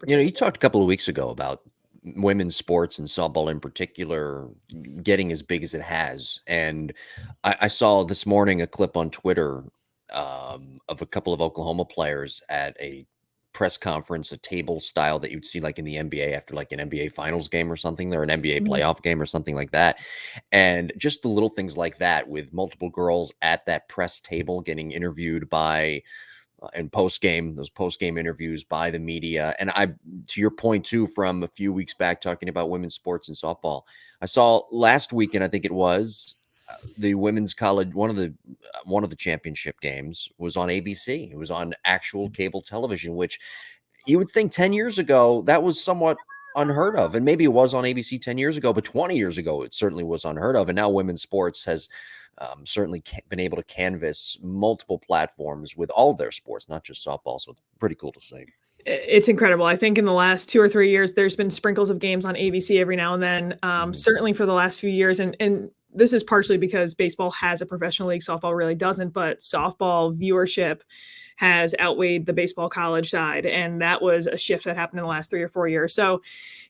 You talked a couple of weeks ago about women's sports and softball in particular getting as big as it has. And I saw this morning a clip on Twitter of a couple of Oklahoma players at a press conference, a table style that you'd see like in the NBA after like an NBA finals game or something, or an NBA Mhm. playoff game or something like that. And just the little things like that with multiple girls at that press table getting interviewed by and those post game interviews by the media. And to your point too, from a few weeks back, talking about women's sports and softball, I saw last weekend, I think it was the women's college, one of the championship games was on ABC. It was on actual cable television, which you would think 10 years ago, that was somewhat unheard of. And maybe it was on ABC 10 years ago, but 20 years ago, it certainly was unheard of. And now women's sports has certainly been able to canvas multiple platforms with all of their sports, not just softball. So it's pretty cool to see. It's incredible. I think in the last 2 or 3 years, there's been sprinkles of games on ABC every now and then. Certainly for the last few years, and this is partially because baseball has a professional league, softball really doesn't. But softball viewership has outweighed the baseball college side, and that was a shift that happened in the last 3 or 4 years. So,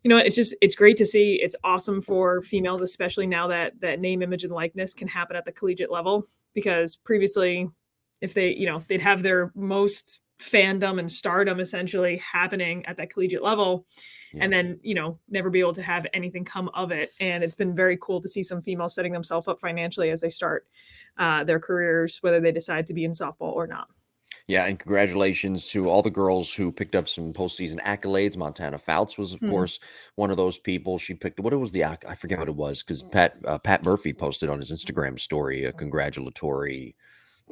it's great to see. It's awesome for females, especially now that name, image, and likeness can happen at the collegiate level. Because previously, if they'd have their most fandom and stardom essentially happening at that collegiate level, and then never be able to have anything come of it. And it's been very cool to see some females setting themselves up financially as they start their careers, whether they decide to be in softball or not. Yeah, and congratulations to all the girls who picked up some postseason accolades. Montana Fouts was, of course, one of those people. She picked what it was I forget what it was, because Pat Murphy posted on his Instagram story a congratulatory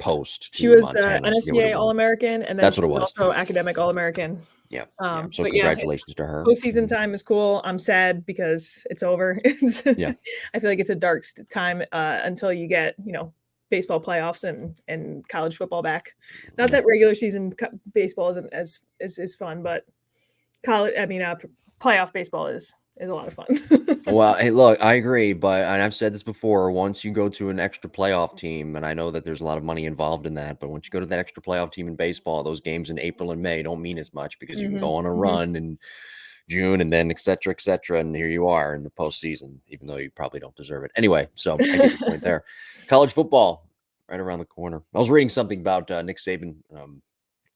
post She to was Montana. I forget what it NSCA was. All-American, and then That's she what it was was. also academic All-American. Yeah, yeah. So But yeah, congratulations to her. postseason time is cool. I'm sad because it's over. Yeah. I feel like it's a dark time until you get baseball playoffs and college football back. Not that regular season baseball isn't as fun, but playoff baseball is a lot of fun. Well, hey, look, I agree, and I've said this before, once you go to an extra playoff team, and I know that there's a lot of money involved in that, but once you go to that extra playoff team in baseball, those games in April and May don't mean as much because you can go on a run in June and then et cetera, and here you are in the postseason, even though you probably don't deserve it. Anyway, so I get your point there. College football, right around the corner. I was reading something about Nick Saban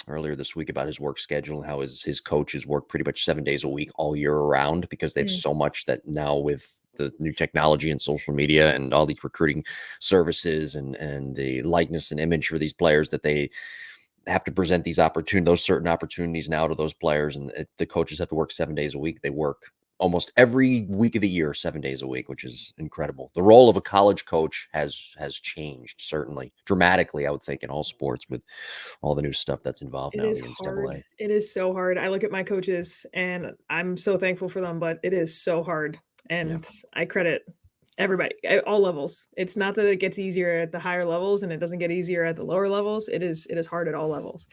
earlier this week about his work schedule and how his coaches work pretty much 7 days a week all year around because they have so much that now with the new technology and social media and all these recruiting services and the likeness and image for these players that they have to present those certain opportunities now to those players. And the coaches have to work 7 days a week. They work almost every week of the year, 7 days a week, which is incredible. The role of a college coach has changed, certainly dramatically, I would think, in all sports with all the new stuff that's involved It now in is the hard. NCAA. It is so hard. I look at my coaches and I'm so thankful for them, but it is so hard. Yeah. And I credit everybody at all levels. It's not that it gets easier at the higher levels and it doesn't get easier at the lower levels. It is hard at all levels.